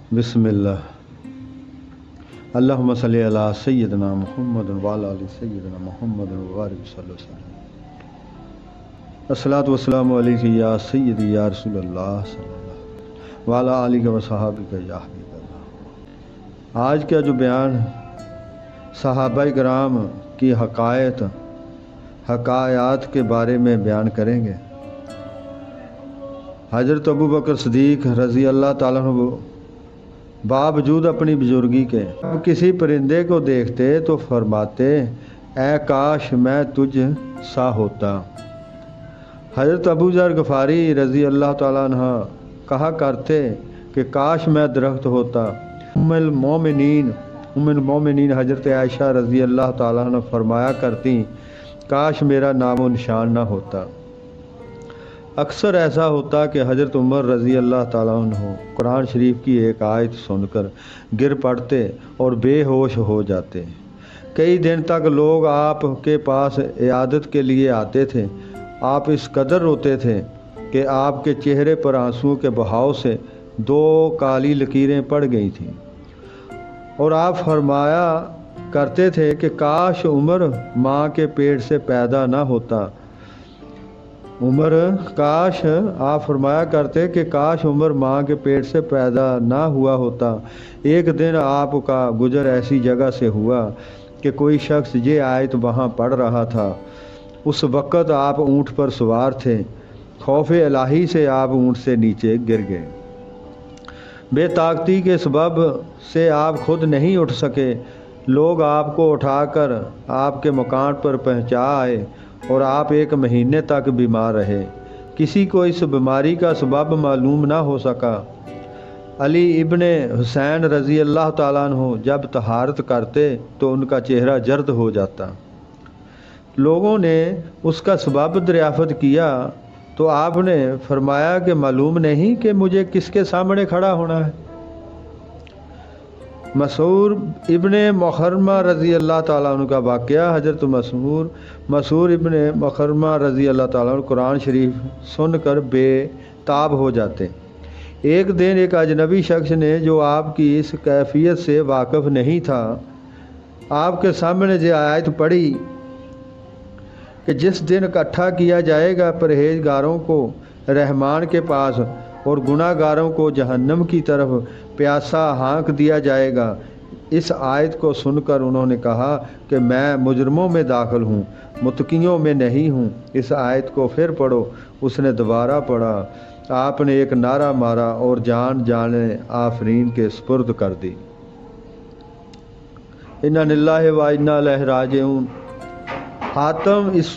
बिस्मिल्लाह। अल्लाहुम्मा सल्ली अला सय्यदना मुहम्मद व अला आलि सय्यदना मुहम्मद व बारिक वसल्लम। अस्सलातु वस्सलामु अलैका या सय्यदी या रसूलल्लाह सल्लल्लाहु व अला आलिका व सहाबिका या हबीबल्लाह। आज का जो बयान सहाबाए किराम की हकायात के बारे में बयान करेंगे। हज़रत अबू बकर सिद्दीक़ रज़ी अल्लाह ताला अन्हु बावजूद अपनी बुजुर्गी के किसी परिंदे को देखते तो फरमाते, ऐ काश मैं तुझ सा होता। हज़रत अबू ज़र गफ़ारी रज़ी अल्लाह ताला अन्हा कहा करते कि काश मैं दरख्त होता। उम्मुल मोमिनीन हज़रत आयशा रज़ी अल्लाह ताला अन्हा फरमाया करती, काश मेरा नामो निशान ना होता। अक्सर ऐसा होता कि हज़रत उमर रज़ी अल्लाह ताला अन्हु कुरान शरीफ की एक आयत सुनकर गिर पड़ते और बेहोश हो जाते। कई दिन तक लोग आपके पास इयादत के लिए आते थे। आप इस कदर रोते थे कि आपके चेहरे पर आंसुओं के बहाव से 2 काली लकीरें पड़ गई थीं और आप फरमाया करते थे कि काश उमर माँ के पेट से पैदा ना होता। आप फरमाया करते कि काश उमर माँ के पेट से पैदा ना हुआ होता। एक दिन आपका गुजर ऐसी जगह से हुआ कि कोई शख्स ये आयत वहाँ पढ़ रहा था। उस वक़्त आप ऊँट पर सवार थे। खौफ इलाही से आप ऊँट से नीचे गिर गए। बेताकती के सबब से आप खुद नहीं उठ सके। लोग आपको उठाकर आपके मकान पर पहुँचा आए और आप 1 महीने तक बीमार रहे। किसी को इस बीमारी का सबब मालूम ना हो सका। अली इब्ने हुसैन रज़ी अल्लाह ताला अन्हु जब तहारत करते तो उनका चेहरा जर्द हो जाता। लोगों ने उसका सबब दरियाफ़त किया तो आपने फरमाया कि मालूम नहीं कि मुझे किसके सामने खड़ा होना है। मसूर इब्ने मखरमा रज़ी अल्लाह ताला अन्हु का वाक़या। हज़रत मसूर इब्ने मखरमा रज़ी अल्लाह ताला अन्हु कुरान शरीफ सुनकर बेताब हो जाते। एक दिन एक अजनबी शख्स ने जो आपकी इस कैफियत से वाकिफ़ नहीं था, आपके सामने जो आयत पढ़ी कि जिस दिन इकट्ठा किया जाएगा परहेजगारों को रहमान के पास और गुनाहगारों को जहन्नम की तरफ प्यासा हाँक दिया जाएगा। इस आयत को सुनकर उन्होंने कहा कि मैं मुजरमों में दाखिल हूँ, मुत्तकियों में नहीं हूँ। इस आयत को फिर पढ़ो। उसने दोबारा पढ़ा। आपने एक नारा मारा और जान जाने आफरीन के सुपुर्द कर दी। इन्ना लिल्लाहि व इन्ना इलैहि राजिऊन। हातिम इस